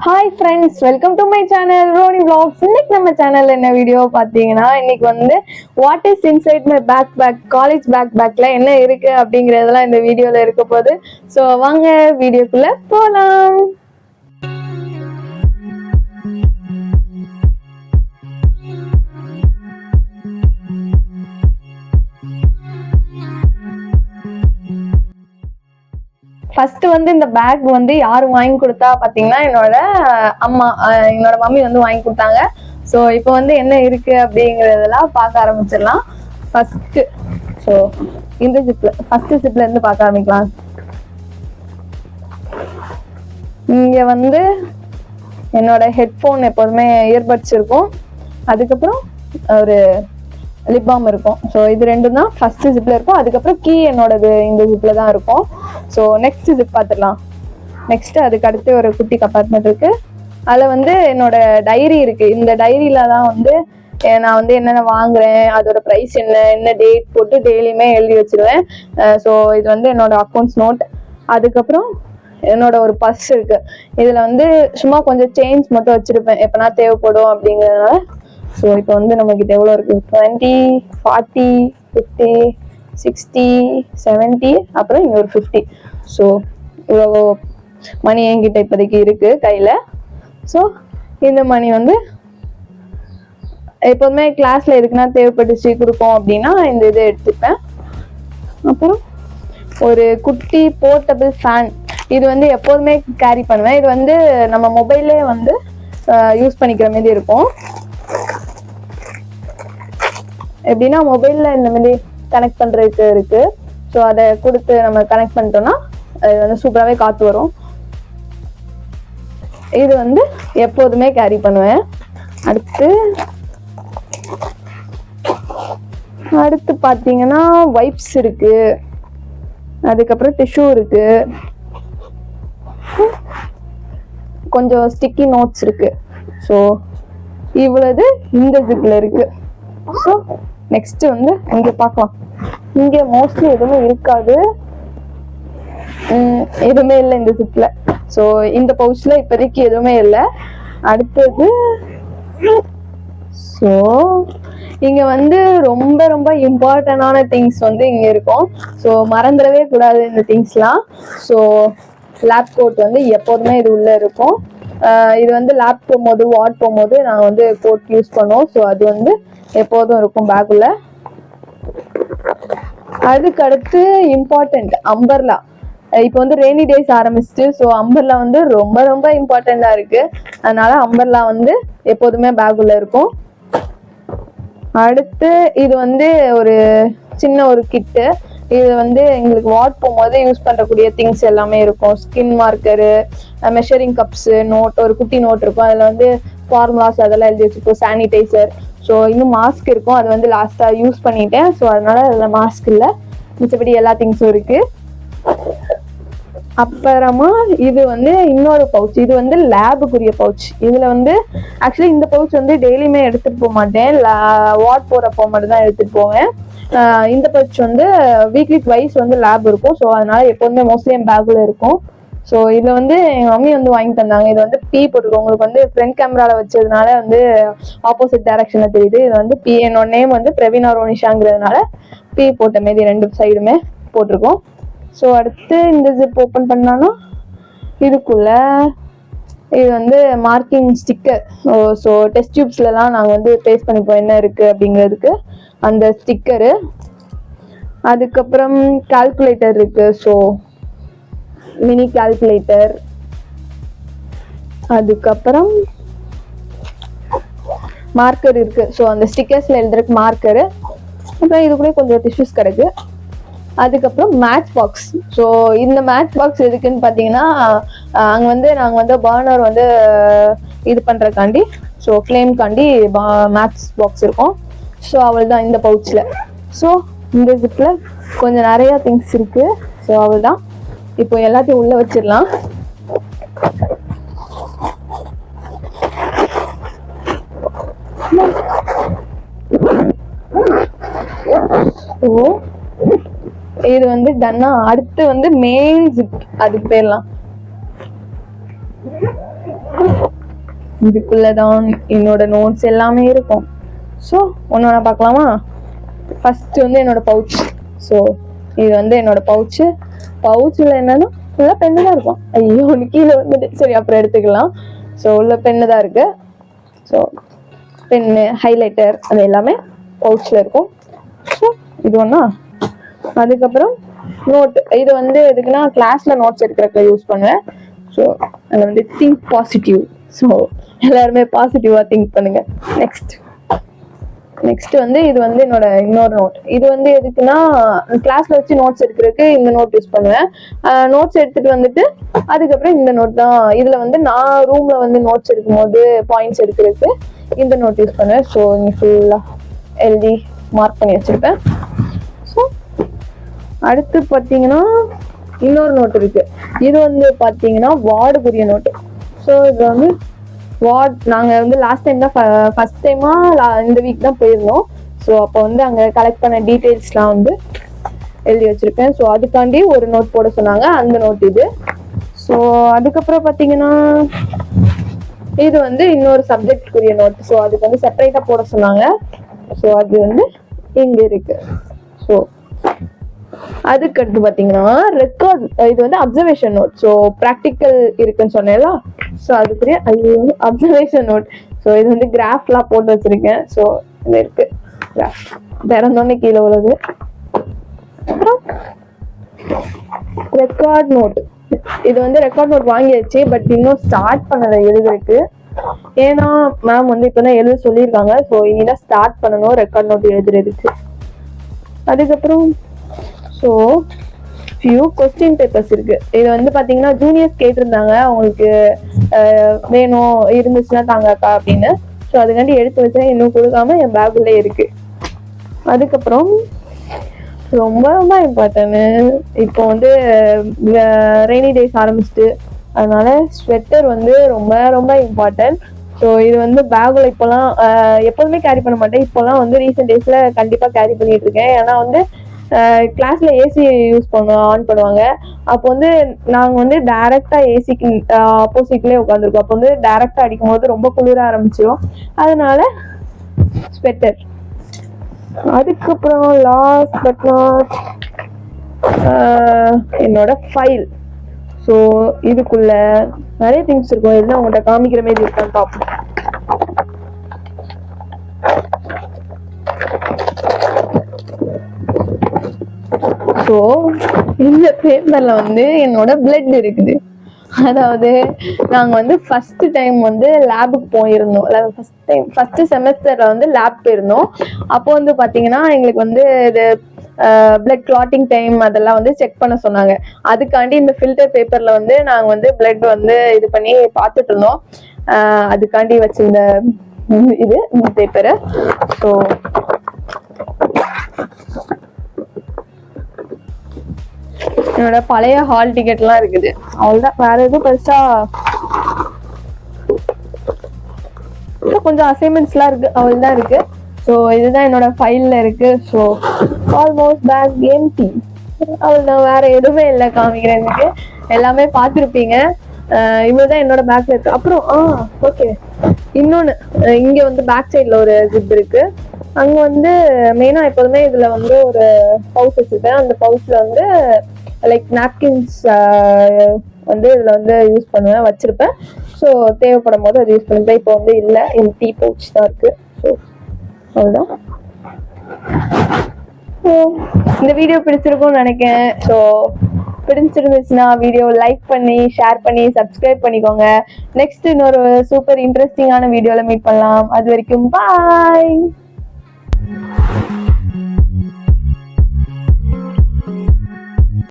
Hi friends, welcome to my channel Roni vlogs. இன்னைக்கு நம்ம சேனல்ல என்ன வீடியோ பார்த்தீங்கன்னா, இன்னைக்கு வந்து what is inside my bag college பேக்ல என்ன இருக்கு அப்படிங்கறதெல்லாம் இந்த வீடியோல இருக்க போகுது. ஸோ வாங்க வீடியோக்குள்ள போலாம். ஃபர்ஸ்ட் வந்து இந்த பேக் வந்து யாரு வாங்கி கொடுத்தா பாத்தீங்கன்னா, என்னோட அம்மா, என்னோட மம்மி வந்து வாங்கி கொடுத்தாங்க. ஸோ இப்போ வந்து என்ன இருக்கு அப்படிங்கறதெல்லாம் பார்க்க ஆரம்பிச்சிடலாம். ஃபர்ஸ்ட் ஸோ இந்த ஜிப்ல இருந்து பார்க்க ஆரம்பிக்கலாம். இங்க வந்து என்னோட ஹெட்ஃபோன், எப்போதுமே இயர்பட்ஸ் இருக்கும். அதுக்கப்புறம் ஒரு லிப் பாம் இருக்கும். ஸோ இது ரெண்டும் தான் ஃபர்ஸ்ட் ஜிப்ல இருக்கும். அதுக்கப்புறம் கீ என்னோடது இந்த ஜிப்ல தான் இருக்கும். ஸோ நெக்ஸ்ட் ஜிப் பார்த்துடலாம். நெக்ஸ்ட் அதுக்கு அடுத்து ஒரு குட்டி கம்பார்ட்மெண்ட் இருக்கு. அதில் வந்து என்னோட டைரி இருக்கு. இந்த டைரியில தான் வந்து நான் வந்து என்னென்ன வாங்குறேன், அதோட ப்ரைஸ் என்ன டேட் போட்டு டெய்லியுமே எழுதி வச்சிருவேன். ஸோ இது வந்து என்னோட அக்கௌண்ட்ஸ் நோட். அதுக்கப்புறம் என்னோட ஒரு பர்ஸ் இருக்கு. இதுல வந்து சும்மா கொஞ்சம் சேஞ்ச் மட்டும் வச்சிருப்பேன், எப்பனா தேவைப்படும் அப்படிங்கிறதுனால. ஸோ இப்போ வந்து நம்மக்கிட்ட எவ்வளோ இருக்கு? 20, 40, 50, 60, 70, அப்புறம் இங்கே ஒரு 50. ஸோ இவ்வளோ மணி என்கிட்ட இப்போதைக்கு இருக்கு கையில. ஸோ இந்த மணி வந்து எப்போதுமே கிளாஸ்ல எதுக்குன்னா தேவைப்பட்டுச்சு கொடுப்போம் அப்படின்னா இந்த இதை எடுத்துப்பேன். அப்புறம் ஒரு குட்டி போர்ட்டபிள் ஃபேன். இது வந்து எப்போதுமே கேரி பண்ணுவேன். இது வந்து நம்ம மொபைல்லே வந்து யூஸ் பண்ணிக்கிற மாதிரி இருக்கும். எப்படின்னா மொபைல்ல இந்த மாதிரி கனெக்ட் பண்றதுக்கு இருக்கு. ஸோ அதை கொடுத்து நம்ம கனெக்ட் பண்ணிட்டோம்னா அது வந்து சூப்பராகவே காற்று வரும். இது வந்து எப்போதுமே கேரி பண்ணுவேன். அடுத்து பார்த்தீங்கன்னா வைப்ஸ் இருக்கு. அதுக்கப்புறம் டிஷ்யூ இருக்கு. கொஞ்சம் ஸ்டிக்கி நோட்ஸ் இருக்கு. ஸோ இவ்வளவு இந்த ஜிப்ல இருக்கு. ஸோ நெக்ஸ்ட் வந்து இங்க பார்க்கலாம். இங்க மோஸ்ட்லி எதுவுமே இருக்காது, எதுவுமே இல்லை இந்த ஜிப்ல. ஸோ இந்த பவுச்ல இப்போதைக்கு எதுவுமே இல்லை. அடுத்தது ஸோ இங்க வந்து ரொம்ப ரொம்ப இம்பார்ட்டன்டான திங்ஸ் வந்து இங்க இருக்கும். ஸோ மறந்துடவே கூடாது இந்த திங்ஸ்லாம். ஸோ லேப் கோட் வந்து எப்போதுமே இது உள்ள இருக்கும். இது வந்து லேப் போகும்போது வாட் போகும்போது நாங்கள் வந்து கோட் யூஸ் பண்ணுவோம். ஸோ அது வந்து எப்போதும் இருக்கும் பேக்குள்ள. அதுக்கு அடுத்து இம்பார்ட்டன்ட் அம்பர்லா. இப்போ வந்து ரெய்னி டேஸ் ஆரம்பிச்சிட்டு. ஸோ அம்பர்லா வந்து ரொம்ப ரொம்ப இம்பார்ட்டண்டா இருக்கு. அதனால அம்பர்லா வந்து எப்போதுமே பேக்குள்ள இருக்கும். அடுத்து இது வந்து ஒரு சின்ன ஒரு கிட்டு. இது வந்து எங்களுக்கு வாட் போகும்போது யூஸ் பண்ணக்கூடிய திங்ஸ் எல்லாமே இருக்கும். Skin marker, measuring cups, note, ஒரு குட்டி நோட் இருக்கும். அதில் வந்து ஃபார்முலாஸ் அதெல்லாம் எழுதி வச்சுருக்கோம். சானிடைசர். ஸோ இன்னும் மாஸ்க் இருக்கும். அது வந்து லாஸ்ட்டாக யூஸ் பண்ணிட்டேன். ஸோ அதனால அதில் மாஸ்க் இல்லை, மிச்சபடி எல்லா திங்ஸும் இருக்கு. அப்புறமா இது வந்து இன்னொரு பவுச். இது வந்து லேபுக்குரிய பவுச். இதுல வந்து ஆக்சுவலி இந்த பவுச் வந்து டெய்லியுமே எடுத்துட்டு போக மாட்டேன், வாட் போறப்போ மட்டும் தான் எடுத்துட்டு போவேன். இந்த பவுச் வந்து வீக்லி ட்வைஸ் வந்து லேப் இருக்கும். ஸோ அதனால எப்போதுமே மோஸ்ட்லி என் பேக்ல இருக்கும். ஸோ இதில் வந்து எங்கள் மம்மி வந்து வாங்கி தந்தாங்க. இது வந்து பி போட்டிருக்கோம். உங்களுக்கு வந்து ஃப்ரண்ட் கேமரால வச்சதுனால வந்து ஆப்போசிட் டைரக்ஷன்ல தெரியுது. இது வந்து பி. என்னோட நேம் வந்து பிரவீனா ரோனிஷாங்கிறதுனால பி போட்ட மாரி ரெண்டு சைடுமே போட்டிருக்கோம். ஸோ அடுத்து இந்த ஜிப் ஓப்பன் பண்ணானா இதுக்குள்ள இது வந்து மார்க்கிங் ஸ்டிக்கர். ஸோ டெஸ்ட் டியூப்ஸ்லாம் நாங்கள் வந்து பேஸ்ட் பண்ணிப்போம் என்ன இருக்கு அப்படிங்கிறதுக்கு அந்த ஸ்டிக்கரு. அதுக்கப்புறம் கால்குலேட்டர் இருக்கு. So mini calculator. அதுக்கப்புறம் மார்க்கர் இருக்கு. ஸோ அந்த ஸ்டிக்கர்ஸ்ல எழுதுறதுக்கு மார்க்கரு. அப்புறம் இதுக்குள்ளே கொஞ்சம் டிஷ்யூஸ் கிடக்கு. அதுக்கப்புறம் மேட்ச் பாக்ஸ். ஸோ இந்த மேட்ச் பாக்ஸ் எதுக்குன்னு பார்த்தீங்கன்னா, அங்கே வந்து நாங்கள் வந்து பர்னர் வந்து இது பண்ணுறதுக்காண்டி, ஸோ ஃப்ளேம்காண்டி மேட்ச் பாக்ஸ் இருக்கும். ஸோ அவள் தான் இந்த பவுச்சில். ஸோ இந்த ஜிப்பில் கொஞ்சம் நிறையா திங்ஸ் இருக்கு. ஸோ அவள் தான் இப்போ எல்லாத்தையும் உள்ளே வச்சிடலாம். ஸோ இது வந்து டன்னா. அடுத்து வந்து மெயின் ஜிப், அதுக்கு போயிடலாம். இதுக்குள்ளதான் என்னோட நோட்ஸ் எல்லாமே இருக்கும். ஸோ ஒன்று பார்க்கலாமா? ஃபர்ஸ்ட் வந்து என்னோட பவுச். ஸோ இது வந்து என்னோட பவுச்சு. பவுச்சில் என்னன்னா ஃபுல்லாக பெண்ணு தான் இருக்கும். ஐயோ ஒன்று கீழே வந்துட்டு, சரி அப்புறம் எடுத்துக்கலாம். ஸோ உள்ள பெண்ணு தான் இருக்கு. ஸோ பென்னு, ஹைலைட்டர் அது எல்லாமே பவுச்சில் இருக்கும். ஸோ இது ஒன்றா. அதுக்கப்புறம் நோட். இது வந்து எதுக்குன்னா கிளாஸ்ல நோட்ஸ் எடுக்கிறதுக்கு யூஸ் பண்ணுவேன். ஸோ அதில் வந்து திங்க் பாசிட்டிவ். ஸோ எல்லாருமே பாசிட்டிவாக திங்க் பண்ணுங்க. நெக்ஸ்ட் வந்து இது வந்து என்னோட இன்னொரு நோட். இது வந்து எதுக்குன்னா கிளாஸ்ல வச்சு நோட்ஸ் எடுக்கிறதுக்கு இந்த நோட் யூஸ் பண்ணுவேன். நோட்ஸ் எடுத்துட்டு வந்துட்டு அதுக்கப்புறம் இந்த நோட் தான். இதுல வந்து நான் ரூம்ல வந்து நோட்ஸ் எடுக்கும் போது பாயிண்ட்ஸ் எடுக்கிறதுக்கு இந்த நோட் யூஸ் பண்ணுவேன். ஸோ இங்கே ஃபுல்லாக எழுதி மார்க் பண்ணி வச்சிருப்பேன். ஸோ அடுத்து பார்த்தீங்கன்னா இன்னொரு நோட் இருக்கு. இது வந்து பார்த்தீங்கன்னா வார்டுக்குரிய நோட்டு. ஸோ இது வந்து வார்ட் நாங்கள் வந்து லாஸ்ட் டைம் தான் ஃபர்ஸ்ட் டைமாக இந்த வீக் தான் போயிருந்தோம். ஸோ அப்போ வந்து அங்கே கலெக்ட் பண்ண டீட்டெயில்ஸ்லாம் வந்து எழுதி வச்சிருப்பேன். ஸோ அதுக்காண்டி ஒரு நோட் போட சொன்னாங்க, அந்த நோட் இது. ஸோ அதுக்கப்புறம் பார்த்தீங்கன்னா இது வந்து இன்னொரு சப்ஜெக்டுக்குரிய நோட். ஸோ அதுக்கு வந்து செப்பரேட்டாக போட சொன்னாங்க. ஸோ அது வந்து இங்கே இருக்கு. ஸோ அதுக்கடுத்து பார்த்தீங்கன்னா ரெக்கார்ட். இது வந்து அப்சர்வேஷன் நோட். ஸோ ப்ராக்டிக்கல் இருக்குன்னு சொன்னேன்ல, ஸோ அதுக்குரிய அப்சர்வேஷன் நோட். ஸோ இது வந்து கிராஃப்லாம் போட்டு வச்சிருக்கேன். ஸோ இது இருக்கு கிராஃப், திறந்தோடனே கீழே உள்ளது. அப்புறம் ரெக்கார்ட் நோட். இது வந்து ரெக்கார்ட் நோட் வாங்கியாச்சு, பட் இன்னும் ஸ்டார்ட் பண்ணலை எழுதுறதுக்கு. ஏன்னா மேம் வந்து இப்போதான் எழுத சொல்லியிருக்காங்க. ஸோ இனிதான் ஸ்டார்ட் பண்ணணும் ரெக்கார்ட் நோட் எழுதுறதுக்கு. அதுக்கப்புறம் ஸோ ஃபியூ கொஸ்டின் பேப்பர்ஸ் இருக்கு. இது வந்து பார்த்தீங்கன்னா ஜூனியர்ஸ் கேட்டிருந்தாங்க, அவங்களுக்கு வேணும் இருந்துச்சுன்னா தாங்கக்கா அப்படின்னு. ஸோ அதுக்காண்டி எடுத்து வச்சேன், இன்னும் கொடுக்காம என் பேக்குள்ளே இருக்கு. அதுக்கப்புறம் ரொம்ப ரொம்ப இம்பார்ட்டன்ட், இப்போ வந்து ரெய்னி டேஸ் ஆரம்பிச்சுட்டு, அதனால ஸ்வெட்டர் வந்து ரொம்ப ரொம்ப இம்பார்ட்டன்ட். ஸோ இது வந்து பேக்குள்ள இப்போலாம் எப்போதுமே கேரி பண்ண மாட்டேன். இப்போலாம் வந்து ரீசெண்ட் டேஸ்ல கண்டிப்பாக கேரி பண்ணிட்டு இருக்கேன். ஏன்னா வந்து கிளாஸ்ல ஏசி யூஸ் ஆன் பண்ணுவாங்க. அப்போ வந்து நாங்க வந்து டைரக்டா ஏசிக்கு ஆப்போசிட்லயே உட்காந்துருக்கோம். அப்போ வந்து டைரக்டா அடிக்கும் போது ரொம்ப குளிர ஆரம்பிச்சிடும். அதனால ஸ்வெட்டர். அதுக்கப்புறம் லாஸ்ட் பட் நாட் என்னோட ஃபைல். ஸோ இதுக்குள்ள நிறைய திங்ஸ் இருக்கும். எதுனா உங்கள்கிட்ட காமிக்கிற மாதிரி இருக்கான்னு பார்ப்போம். ஸோ இந்த பேப்பர்ல வந்து என்னோட பிளட் இருக்குது. அதாவது நாங்கள் வந்து ஃபர்ஸ்ட் டைம் வந்து லேபுக்கு போயிருந்தோம். ஃபர்ஸ்ட் செமஸ்டர்ல வந்து லேப் போயிருந்தோம். அப்போ வந்து பார்த்தீங்கன்னா எங்களுக்கு வந்து இது பிளட் கிளாட்டிங் டைம் அதெல்லாம் வந்து செக் பண்ண சொன்னாங்க. அதுக்காண்டி இந்த ஃபில்டர் பேப்பர்ல வந்து நாங்கள் வந்து பிளட் வந்து இது பண்ணி பார்த்துட்டு இருந்தோம். அதுக்காண்டி வச்சிருந்த இது இந்த பேப்பரு. ஸோ என்னோட பழைய ஹால் டிக்கெட்லாம் இருக்குது. அவ்வளோதான், வேற எதுவும் பெருசா கொஞ்சம் அசைன்மெண்ட்ஸ்லாம் இருக்கு, அவ்வளோதான் இருக்கு. ஸோ இதுதான் என்னோட ஃபைல்ல இருக்கு. So almost bag empty. அவ்வளோதான், வேற எதுவுமே இல்லை காமிக்கிறதுக்கு. எல்லாமே பார்த்துருப்பீங்க. இவ்வளவுதான் என்னோட பேக்ல இருக்கு. அப்புறம் ஓகே, இன்னொன்னு இங்க வந்து பேக் சைட்ல ஒரு ஜிப் இருக்கு. அங்க வந்து மெயினா எப்போதுமே இதுல வந்து ஒரு பவுச் வச்சிருப்பேன். அந்த பவுச்ல வந்து லைக் நாப்கின்ஸ் வந்து இதுல வந்து யூஸ் பண்ணுவேன், வச்சிருப்பேன். ஸோ தேவைப்படும் போது அது யூஸ் பண்ணிப்பேன். இப்போ வந்து இல்லை, எம்டி பவுச் தான் இருக்கு. ஸோ அவ்வளோதான். இந்த வீடியோ பிடிச்சிருக்கும்னு நினைக்கிறேன். ஸோ பிடிச்சிருந்துச்சுன்னா வீடியோ லைக் பண்ணி ஷேர் பண்ணி சப்ஸ்கிரைப் பண்ணிக்கோங்க. நெக்ஸ்ட் இன்னொரு சூப்பர் இன்ட்ரெஸ்டிங்கான வீடியோல மீட் பண்ணலாம். அது வரைக்கும் பாய்.